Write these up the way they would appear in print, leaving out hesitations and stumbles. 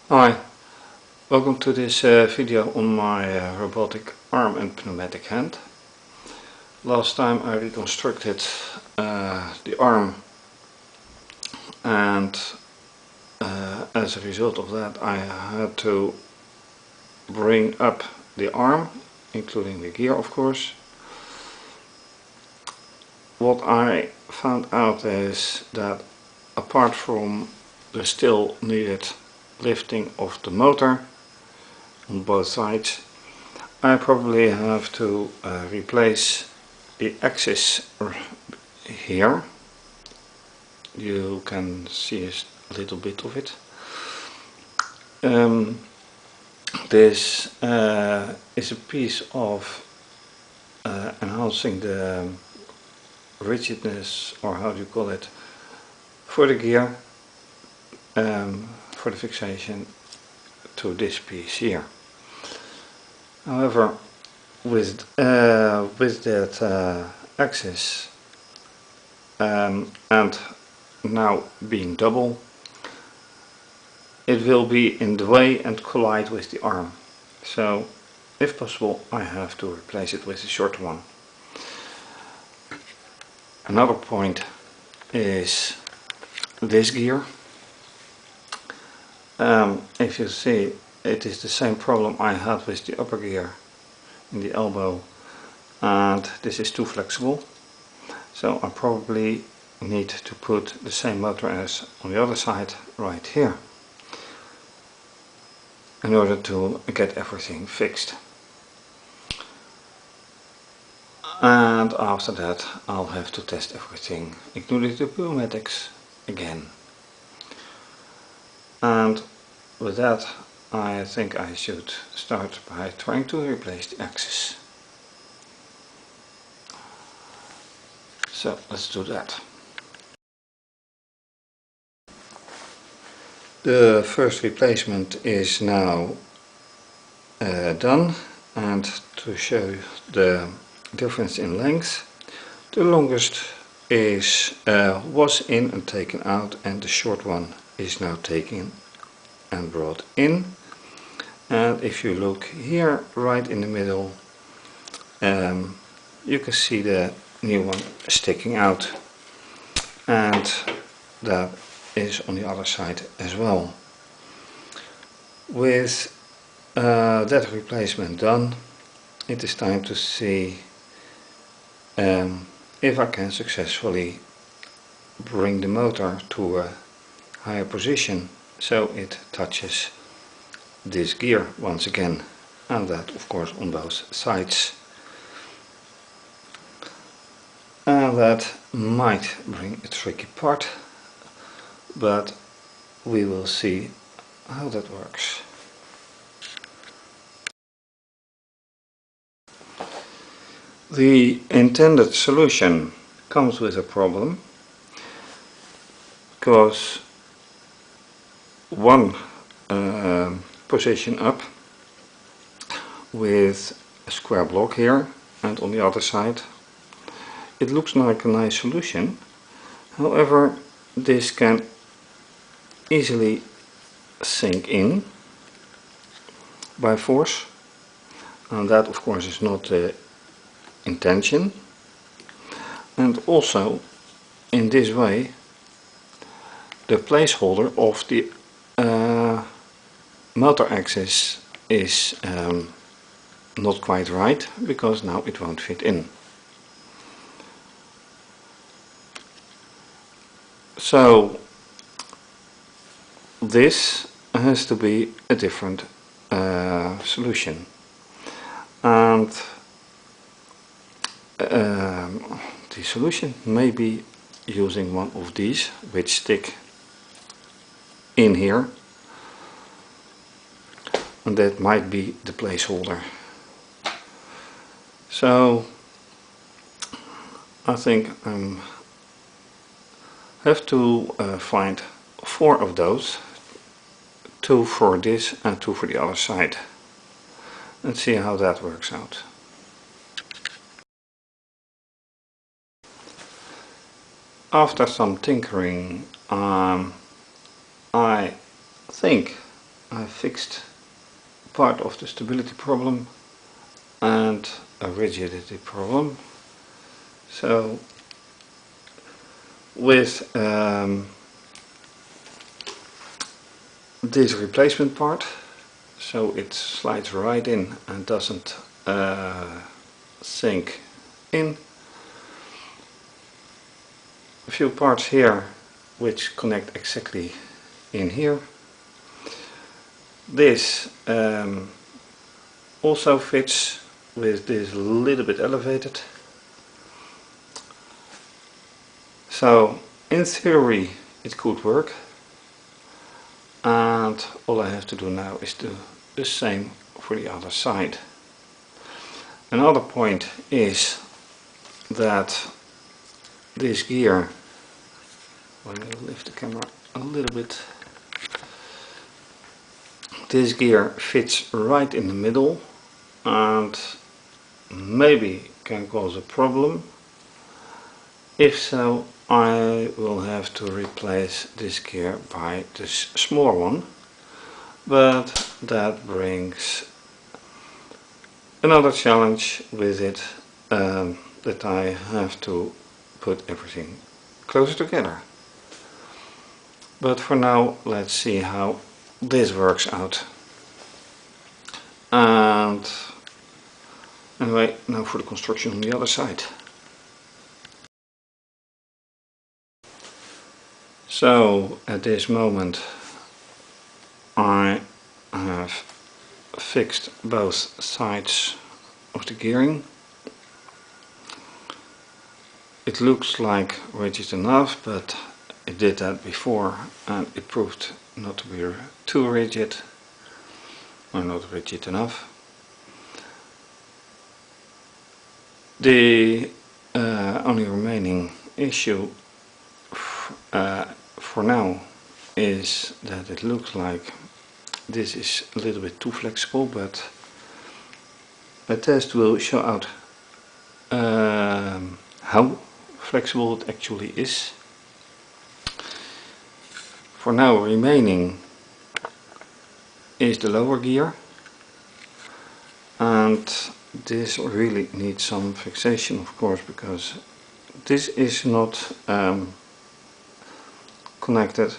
Hi, welcome to this video on my robotic arm and pneumatic hand. Last time I reconstructed the arm, and as a result of that I had to bring up the arm, including the gear of course. What I found out is that apart from the still needed lifting of the motor on both sides, I probably have to replace the axis here. You can see a little bit of it. This is a piece of enhancing the rigidness, or how do you call it, for the gear, for the fixation to this piece here. However, with that axis and now being double, it will be in the way and collide with the arm. So if possible I have to replace it with a shorter one. Another point is this gear. If you see, it is the same problem I had with the upper gear in the elbow, and this is too flexible, so I probably need to put the same motor as on the other side right here in order to get everything fixed. And after that I'll have to test everything, including the pneumatics again. And with that I think I should start by trying to replace the axis. So let's do that. The first replacement is now done, and to show the difference in length, the longest is was in and taken out, and the short one is now taken and brought in. And if you look here right in the middle, you can see the new one sticking out, and that is on the other side as well. With that replacement done, it is time to see if I can successfully bring the motor to a higher position so it touches this gear once again, and that of course on both sides. And that might bring a tricky part, but we will see how that works. The intended solution comes with a problem, because one position up with a square block here, and on the other side it looks like a nice solution. However, this can easily sink in by force, and that of course is not the intention. And also in this way the placeholder of the motor axis is not quite right, because now it won't fit in. So this has to be a different solution, and the solution may be using one of these which stick in here, and that might be the placeholder. So I think I have to find 4 of those, 2 for this and 2 for the other side. Let's see how that works out. After some tinkering, I think I fixed part of the stability problem and a rigidity problem. So with this replacement part, so it slides right in and doesn't sink in. A few parts here which connect exactly in here. This also fits with this little bit elevated. So in theory it could work, and all I have to do now is do the same for the other side. Another point is that this gear, let me lift the camera a little bit, this gear fits right in the middle and maybe can cause a problem. If so, I will have to replace this gear by this small one, but that brings another challenge with it, that I have to put everything closer together. But for now, let's see how this works out. And anyway, now for the construction on the other side. So at this moment I have fixed both sides of the gearing. It looks like rigid enough, but it did that before and it proved not to be too rigid, or not rigid enough. The only remaining issue for now is that it looks like this is a little bit too flexible, but a test will show out how flexible it actually is. For now, remaining is the lower gear, and this really needs some fixation, of course, because this is not connected,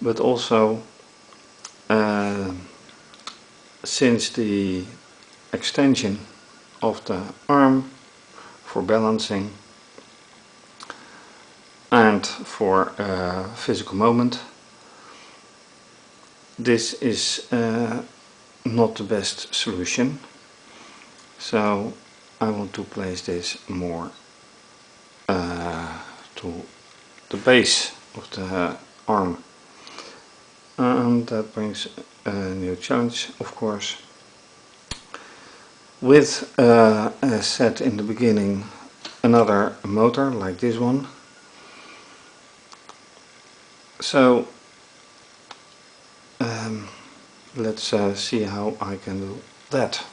but also since the extension of the arm for balancing and for physical moment, this is not the best solution. So I want to place this more to the base of the arm, and that brings a new challenge, of course. With, as said in the beginning, another motor like this one. So let's see how I can do that.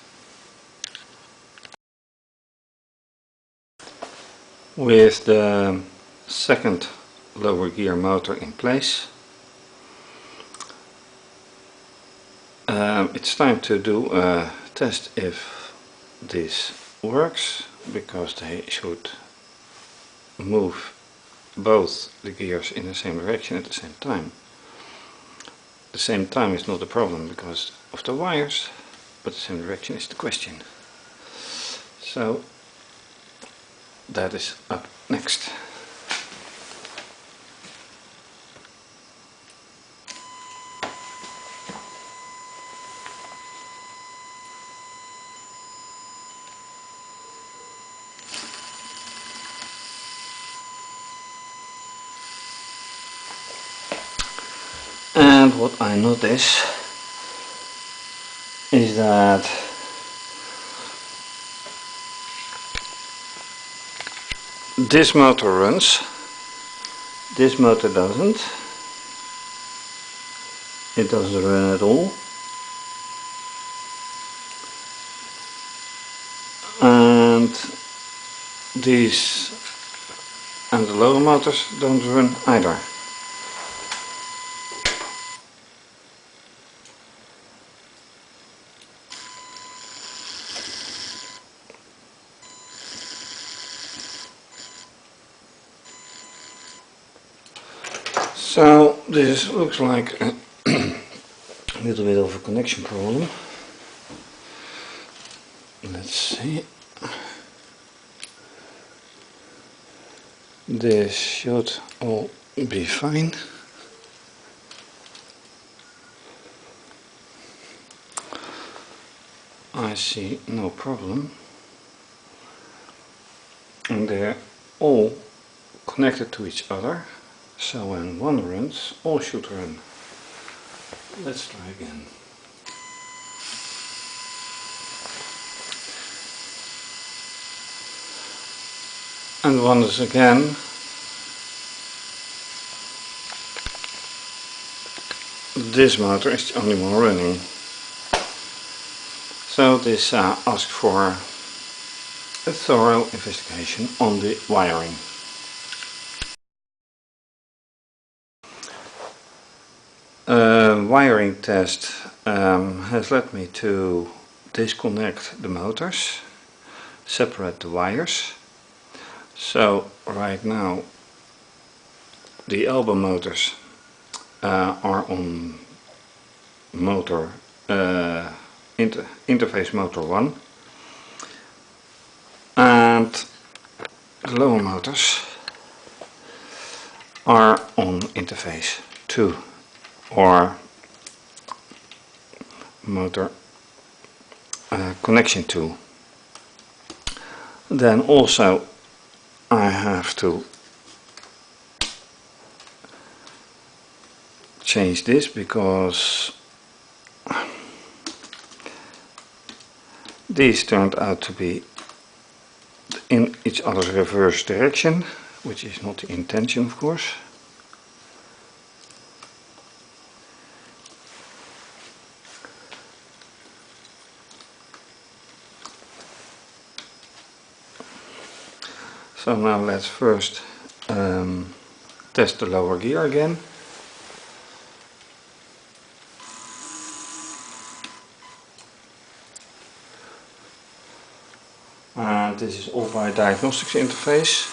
With the second lower gear motor in place, it's time to do a test if this works, because they should move both the gears in the same direction at the same time. The same time is not a problem because of the wires, but the same direction is the question. So that is up next. And what I notice is that this motor runs, this motor doesn't. It doesn't run at all. And these and the lower motors don't run either. So this looks like a little bit of a connection problem. Let's see. This should all be fine. I see no problem. And they're all connected to each other. So when one runs, all should run. Let's try again. And once again, this motor is the only one running. So this asks for a thorough investigation on the wiring. Wiring test has led me to disconnect the motors, separate the wires. So right now the elbow motors are on motor interface motor 1, and the lower motors are on interface 2, or motor connection 2. Then also I have to change this because these turned out to be in each other's reverse direction, which is not the intention, of course. So now let's first test the lower gear again. And this is all by diagnostics interface.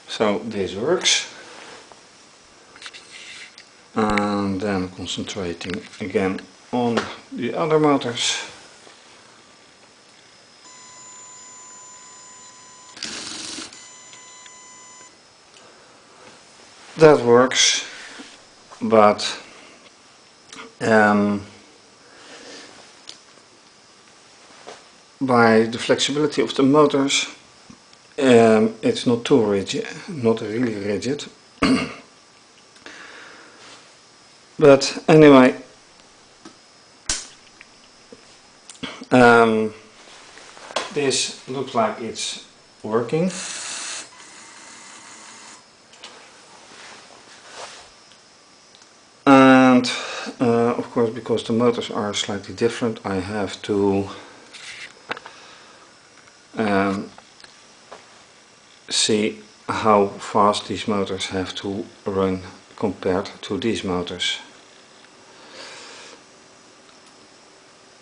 So this works. And then concentrating again on the other motors. That works, but by the flexibility of the motors, it's not too rigid, not really rigid. But anyway, this looks like it's working. And of course, because the motors are slightly different, I have to see how fast these motors have to run compared to these motors.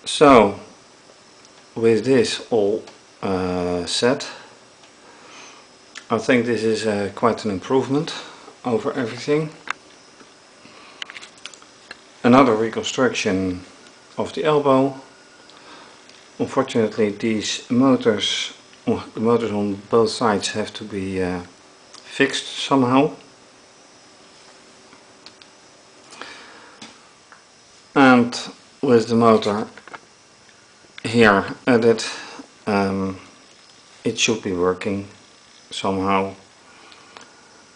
So with this all set, I think this is quite an improvement over everything. Another reconstruction of the elbow. Unfortunately, these motors, the motors on both sides have to be fixed somehow. And with the motor here added, it should be working somehow,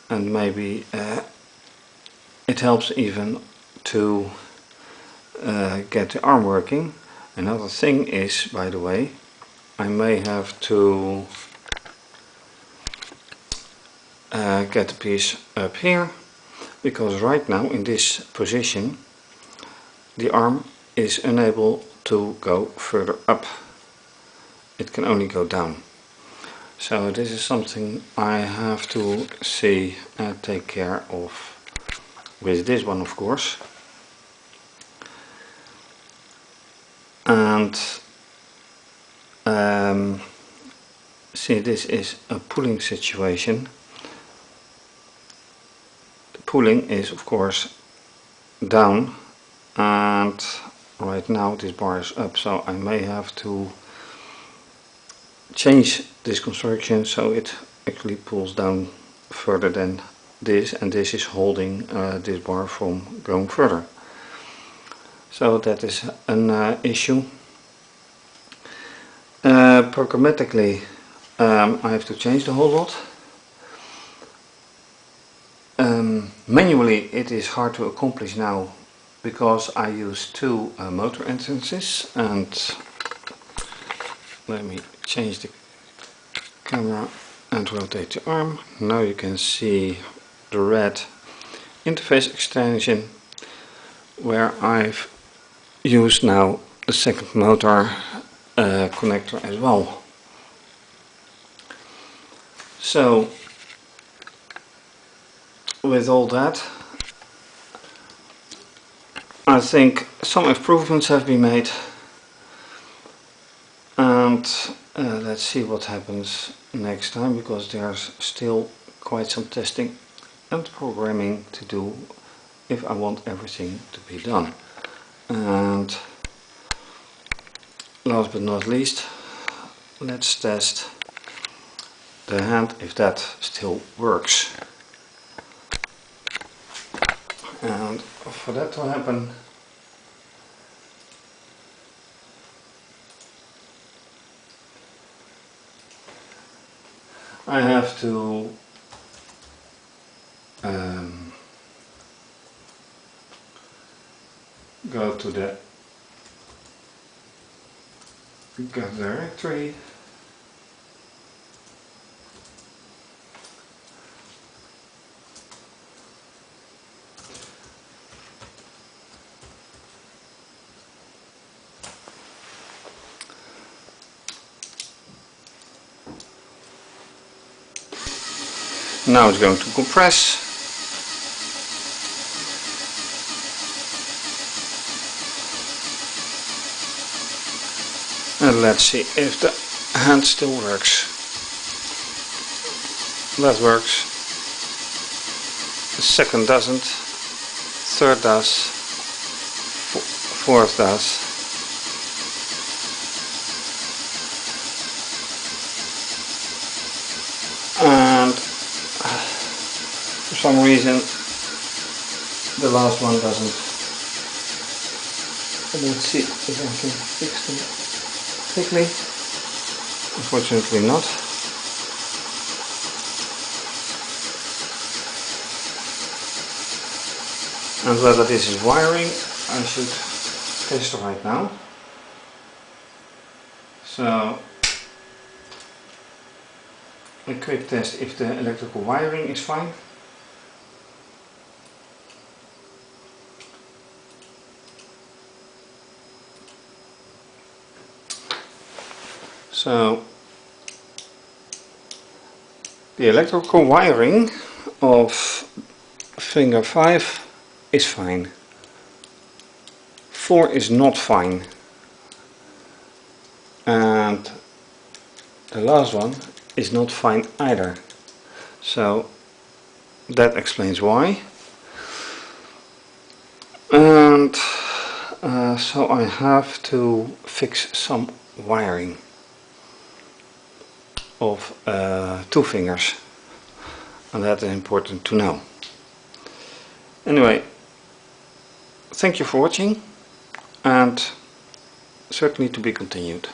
and maybe it helps even to get the arm working. Another thing is, by the way, I may have to get a piece up here, because right now in this position the arm is unable to go further up. It can only go down. So this is something I have to see and take care of with this one, of course. And see, this is a pulling situation. The pulling is of course down, and right now this bar is up, so I may have to change this construction so it actually pulls down further than this, and this is holding this bar from going further. So that is an issue. Programmatically I have to change the whole lot. Manually it is hard to accomplish now because I use two motor entrances, and let me change the camera and rotate the arm. Now you can see the red interface extension where I've used now the second motor connector as well. So with all that, I think some improvements have been made, and let's see what happens next time, because there's still quite some testing and programming to do if I want everything to be done. And last but not least, let's test the hand if that still works. And for that to happen, I have to go to the gut directory, now it's going to compress. And let's see if the hand still works. That works. The second doesn't. Third does. Fourth does. And for some reason the last one doesn't. Let's see if I can fix them quickly. Unfortunately not. And whether this is wiring, I should test right now. So a quick test if the electrical wiring is fine. So the electrical wiring of finger 5 is fine. 4 is not fine. And the last one is not fine either. So that explains why. And so I have to fix some wiring of 2 fingers, and that is important to know. Anyway, thank you for watching, and certainly to be continued.